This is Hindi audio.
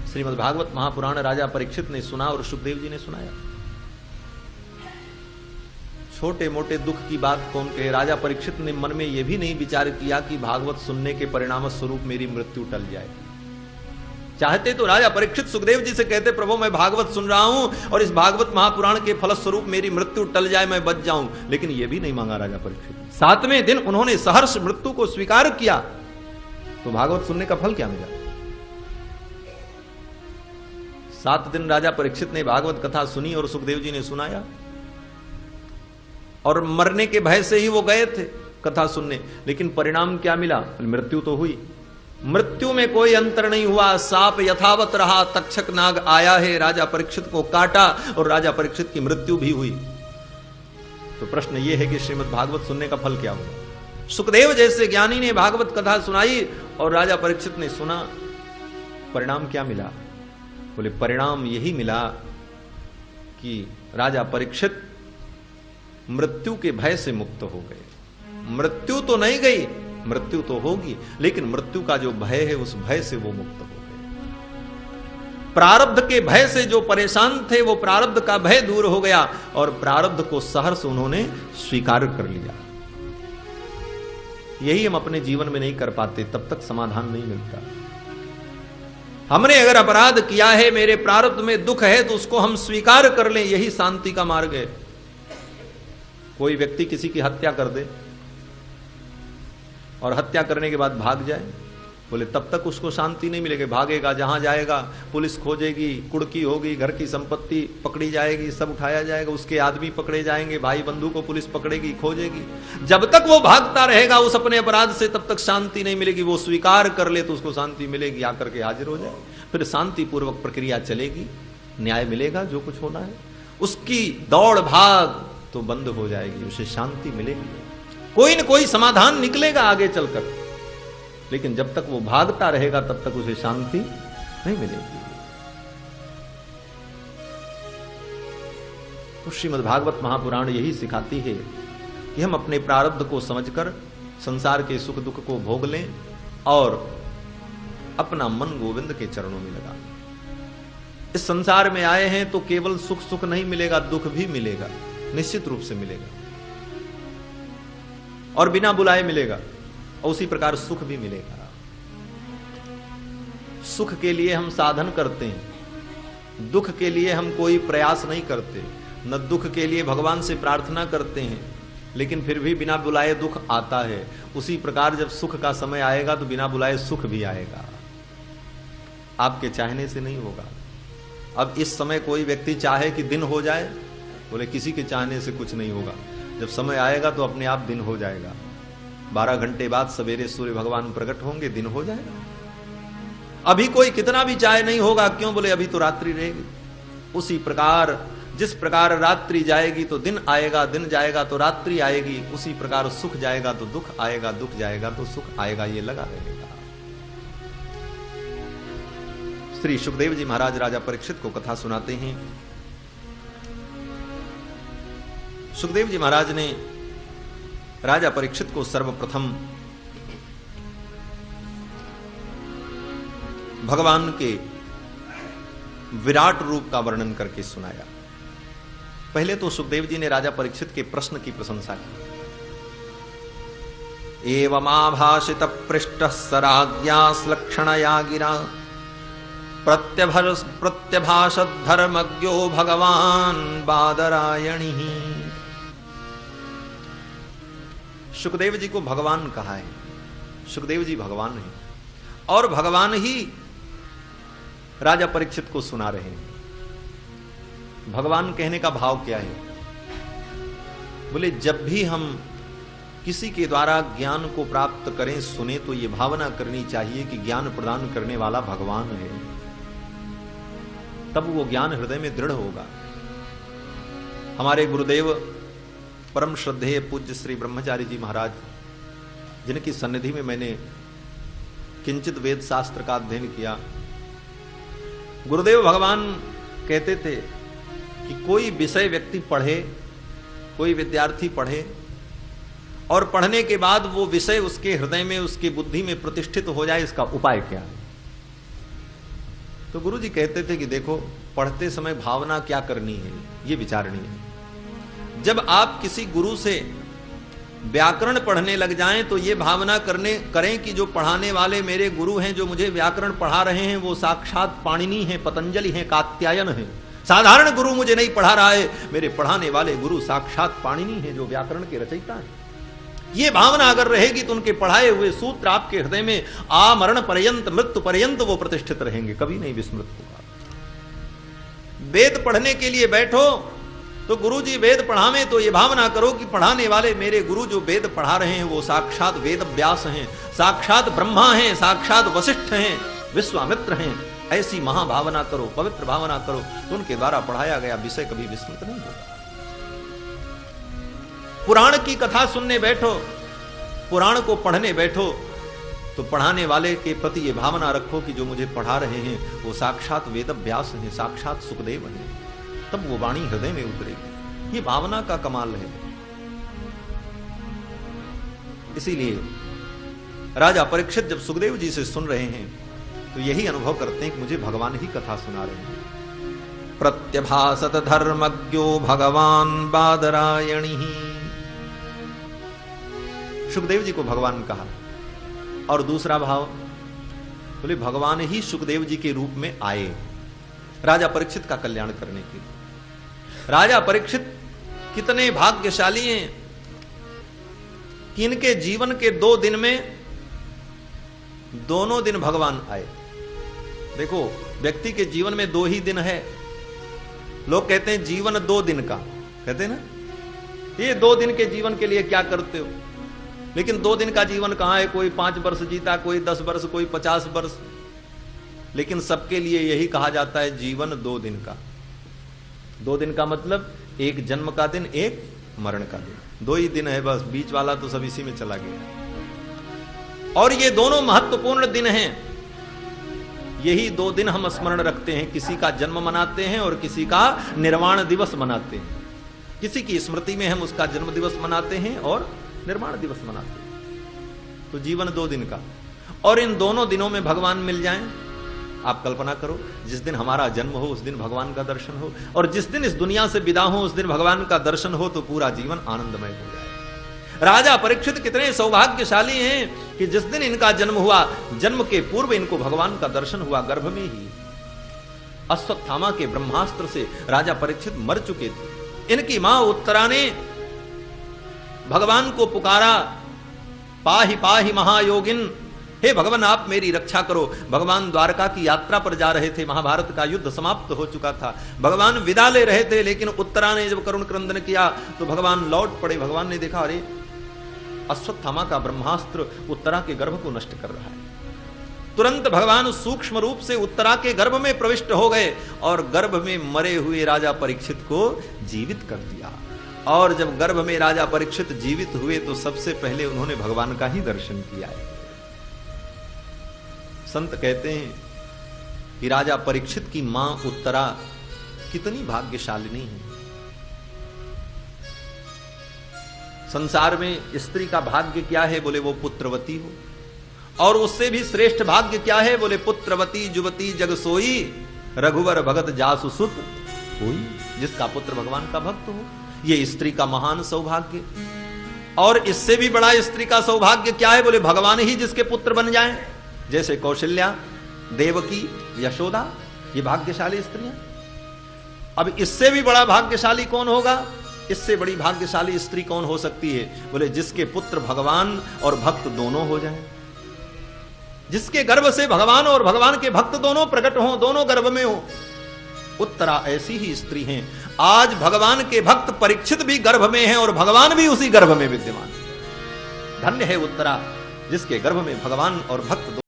श्रीमद् भागवत महापुराण राजा परीक्षित ने सुना और सुखदेव जी ने सुनाया। छोटे मोटे दुख की बात कौन कहे, राजा परीक्षित ने मन में यह भी नहीं विचार किया कि भागवत सुनने के परिणाम स्वरूप मेरी मृत्यु टल जाए। चाहते तो राजा परीक्षित सुखदेव जी से कहते, प्रभु मैं भागवत सुन रहा हूं और इस भागवत महापुराण के फलस्वरूप मेरी मृत्यु टल जाए, मैं बच जाऊं, लेकिन यह भी नहीं मांगा राजा परीक्षित। 7वें दिन उन्होंने सहर्ष मृत्यु को स्वीकार किया, तो भागवत सुनने का फल क्या मिला? 7 दिन राजा परीक्षित ने भागवत कथा सुनी और सुखदेव जी ने सुनाया, और मरने के भय से ही वो गए थे कथा सुनने, लेकिन परिणाम क्या मिला? मृत्यु तो हुई। मृत्यु में कोई अंतर नहीं हुआ, सांप यथावत रहा, तक्षक नाग आया है, राजा परीक्षित को काटा और राजा परीक्षित की मृत्यु भी हुई। तो प्रश्न यह है कि श्रीमद् भागवत सुनने का फल क्या हुआ? सुखदेव जैसे ज्ञानी ने भागवत कथा सुनाई और राजा परीक्षित ने सुना, परिणाम क्या मिला? बोले परिणाम यही मिला कि राजा परीक्षित मृत्यु के भय से मुक्त हो गए। मृत्यु तो नहीं गई, मृत्यु तो होगी, लेकिन मृत्यु का जो भय है उस भय से वो मुक्त हो गए। प्रारब्ध के भय से जो परेशान थे वो प्रारब्ध का भय दूर हो गया और प्रारब्ध को सहर्ष उन्होंने स्वीकार कर लिया। यही हम अपने जीवन में नहीं कर पाते, तब तक समाधान नहीं मिलता। हमने अगर अपराध किया है, मेरे प्रारब्ध में दुख है, तो उसको हम स्वीकार कर लें, यही शांति का मार्ग है। कोई व्यक्ति किसी की हत्या कर दे और हत्या करने के बाद भाग जाए, बोले तब तक उसको शांति नहीं मिलेगी। भागेगा, जहां जाएगा पुलिस खोजेगी, कुड़की होगी, घर की संपत्ति पकड़ी जाएगी, सब उठाया जाएगा, उसके आदमी पकड़े जाएंगे, भाई बंधु को पुलिस पकड़ेगी, खोजेगी। जब तक वो भागता रहेगा उस अपने अपराध से, तब तक शांति नहीं मिलेगी। वो स्वीकार कर ले तो उसको शांति मिलेगी, आकर के हाजिर हो जाए, फिर शांतिपूर्वक प्रक्रिया चलेगी, न्याय मिलेगा, जो कुछ होना है। उसकी दौड़ भाग तो बंद हो जाएगी, उसे शांति मिलेगी, कोई न कोई समाधान निकलेगा आगे चलकर। लेकिन जब तक वो भागता रहेगा तब तक उसे शांति नहीं मिलेगी। तो श्रीमद् भागवत महापुराण यही सिखाती है कि हम अपने प्रारब्ध को समझकर संसार के सुख दुख को भोग लें और अपना मन गोविंद के चरणों में लगा। इस संसार में आए हैं तो केवल सुख सुख नहीं मिलेगा, दुख भी मिलेगा, निश्चित रूप से मिलेगा, और बिना बुलाए मिलेगा, और उसी प्रकार सुख भी मिलेगा। सुख के लिए हम साधन करते हैं, दुख के लिए हम कोई प्रयास नहीं करते, न दुख के लिए भगवान से प्रार्थना करते हैं, लेकिन फिर भी बिना बुलाए दुख आता है। उसी प्रकार जब सुख का समय आएगा तो बिना बुलाए सुख भी आएगा, आपके चाहने से नहीं होगा। अब इस समय कोई व्यक्ति चाहे कि दिन हो जाए, बोले किसी के चाहने से कुछ नहीं होगा। जब समय आएगा तो अपने आप दिन हो जाएगा। 12 घंटे बाद सवेरे सूर्य भगवान प्रकट होंगे, दिन हो जाएगा। अभी कोई कितना भी चाहे नहीं होगा, क्यों? बोले अभी तो रात्रि रहेगी। उसी प्रकार जिस प्रकार रात्रि जाएगी तो दिन आएगा, दिन जाएगा तो रात्रि आएगी, उसी प्रकार सुख जाएगा तो दुख आएगा, दुख जाएगा तो सुख आएगा, ये लगा रहेगा। श्री सुखदेव जी महाराज राजा परीक्षित को कथा सुनाते हैं। सुखदेव जी महाराज ने राजा परीक्षित को सर्वप्रथम भगवान के विराट रूप का वर्णन करके सुनाया। पहले तो सुखदेव जी ने राजा परीक्षित के प्रश्न की प्रशंसा की। एवमाभाषित पृष्ठ सराज्ञाश्लक्षणया गिरा प्रत्यभाषद धर्मज्ञो भगवान बादरायणी। सुखदेव जी को भगवान कहा है। सुखदेव जी भगवान हैं और भगवान ही राजा परीक्षित को सुना रहे हैं। भगवान कहने का भाव क्या है? बोले जब भी हम किसी के द्वारा ज्ञान को प्राप्त करें, सुने, तो ये भावना करनी चाहिए कि ज्ञान प्रदान करने वाला भगवान है, तब वो ज्ञान हृदय में दृढ़ होगा। हमारे गुरुदेव परम श्रद्धेय पूज्य श्री ब्रह्मचारी जी महाराज, जिनकी सन्निधि में मैंने किंचित वेद शास्त्र का अध्ययन किया, गुरुदेव भगवान कहते थे कि कोई विषय व्यक्ति पढ़े, कोई विद्यार्थी पढ़े और पढ़ने के बाद वो विषय उसके हृदय में, उसकी बुद्धि में प्रतिष्ठित हो जाए, इसका उपाय क्या है? तो गुरु जी कहते थे कि देखो, पढ़ते समय भावना क्या करनी है ये विचारनी है। जब आप किसी गुरु से व्याकरण पढ़ने लग जाएं तो ये भावना करें कि जो पढ़ाने वाले मेरे गुरु हैं, जो मुझे व्याकरण पढ़ा रहे हैं, वो साक्षात पाणिनि हैं, पतंजलि हैं, कात्यायन हैं। साधारण गुरु मुझे नहीं पढ़ा रहा है, मेरे पढ़ाने वाले गुरु साक्षात पाणिनि हैं, जो व्याकरण के रचयिता हैं। ये भावना अगर रहेगी तो उनके पढ़ाए हुए सूत्र आपके हृदय में आमरण पर्यंत, मृत्यु पर्यंत वो प्रतिष्ठित रहेंगे, कभी नहीं विस्मृत होगा। वेद पढ़ने के लिए बैठो तो गुरु जी वेद पढ़ावे तो ये भावना करो कि पढ़ाने वाले मेरे गुरु जो वेद पढ़ा रहे हैं वो साक्षात वेद व्यास हैं, साक्षात ब्रह्मा हैं, साक्षात वशिष्ठ हैं, विश्वामित्र हैं। ऐसी महाभावना करो, पवित्र भावना करो, तो उनके द्वारा पढ़ाया गया विषय कभी विस्मृत नहीं होगा। पुराण की कथा सुनने बैठो, पुराण को पढ़ने बैठो तो पढ़ाने वाले के प्रति ये भावना रखो कि जो मुझे पढ़ा रहे हैं वो साक्षात वेद व्यास हैं, साक्षात सुखदेव हैं, तब वो वाणी हृदय में उतरेगी। ये भावना का कमाल है। इसीलिए राजा परीक्षित जब सुखदेव जी से सुन रहे हैं तो यही अनुभव करते हैं कि मुझे भगवान ही कथा सुना रहे हैं। प्रत्यभासत धर्मज्ञो भगवान बादरायणी। सुखदेव जी को भगवान कहा। और दूसरा भाव बोले भगवान ही सुखदेव जी के रूप में आए राजा परीक्षित का कल्याण करने के लिए। राजा परीक्षित कितने भाग्यशाली हैं कि इनके जीवन के 2 दिन में दोनों दिन भगवान आए। देखो, व्यक्ति के जीवन में 2 ही दिन है। लोग कहते हैं जीवन 2 दिन का, कहते हैं ना, ये 2 दिन के जीवन के लिए क्या करते हो। लेकिन 2 दिन का जीवन कहां है। कोई 5 वर्ष जीता, कोई 10 वर्ष, कोई 50 वर्ष, लेकिन सबके लिए यही कहा जाता है जीवन 2 दिन का। 2 दिन का मतलब एक जन्म का दिन, एक मरण का दिन, 2 ही दिन है बस, बीच वाला तो सब इसी में चला गया। और ये दोनों महत्वपूर्ण दिन हैं। यही 2 दिन हम स्मरण रखते हैं। किसी का जन्म मनाते हैं और किसी का निर्वाण दिवस मनाते हैं। किसी की स्मृति में हम उसका जन्म दिवस मनाते हैं और निर्माण दिवस मनाते हैं। तो जीवन 2 दिन का, और इन दोनों दिनों में भगवान मिल जाएं। आप कल्पना करो, जिस दिन हमारा जन्म हो उस दिन भगवान का दर्शन हो, और जिस दिन इस दुनिया से विदा हो उस दिन भगवान का दर्शन हो, तो पूरा जीवन आनंदमय हो जाए। राजा परीक्षित कितने सौभाग्यशाली हैं कि जिस दिन इनका जन्म हुआ, जन्म के पूर्व इनको भगवान का दर्शन हुआ। गर्भ में ही अश्वत्थामा के ब्रह्मास्त्र से राजा परीक्षित मर चुके थे। इनकी मां उत्तरा ने भगवान को पुकारा, पाहि पाहि महायोगिन, हे भगवान आप मेरी रक्षा करो। भगवान द्वारका की यात्रा पर जा रहे थे, महाभारत का युद्ध समाप्त हो चुका था, भगवान विदा ले रहे थे, लेकिन उत्तरा ने जब करुण क्रंदन किया तो भगवान लौट पड़े। भगवान ने देखा, अरे अश्वत्थामा का ब्रह्मास्त्र उत्तरा के गर्भ को नष्ट कर रहा है। तुरंत भगवान सूक्ष्म रूप से उत्तरा के गर्भ में प्रविष्ट हो गए और गर्भ में मरे हुए राजा परीक्षित को जीवित कर दिया। और जब गर्भ में राजा परीक्षित जीवित हुए तो सबसे पहले उन्होंने भगवान का ही दर्शन किया है। संत कहते हैं कि राजा परीक्षित की मां उत्तरा कितनी भाग्यशालिनी है। संसार में स्त्री का भाग्य क्या है, बोले वो पुत्रवती हो। और उससे भी श्रेष्ठ भाग्य क्या है, बोले पुत्रवती जुवती जग सोई, रघुवर भगत जासु सुत होई। जिसका पुत्र भगवान का भक्त हो, ये स्त्री का महान सौभाग्य। और इससे भी बड़ा स्त्री का सौभाग्य क्या है, बोले भगवान ही जिसके पुत्र बन जाएं। जैसे कौशल्या, देवकी, यशोदा, ये भाग्यशाली स्त्रियां। अब इससे भी बड़ा भाग्यशाली कौन होगा, इससे बड़ी भाग्यशाली स्त्री कौन हो सकती है, बोले जिसके पुत्र भगवान और भक्त दोनों हो जाएं। जिसके गर्भ से भगवान और भगवान के भक्त दोनों प्रकट हो, दोनों गर्भ में हो। उत्तरा ऐसी ही स्त्री हैं। आज भगवान के भक्त परीक्षित भी गर्भ में हैं और भगवान भी उसी गर्भ में विद्यमान है। धन्य है उत्तरा जिसके गर्भ में भगवान और भक्त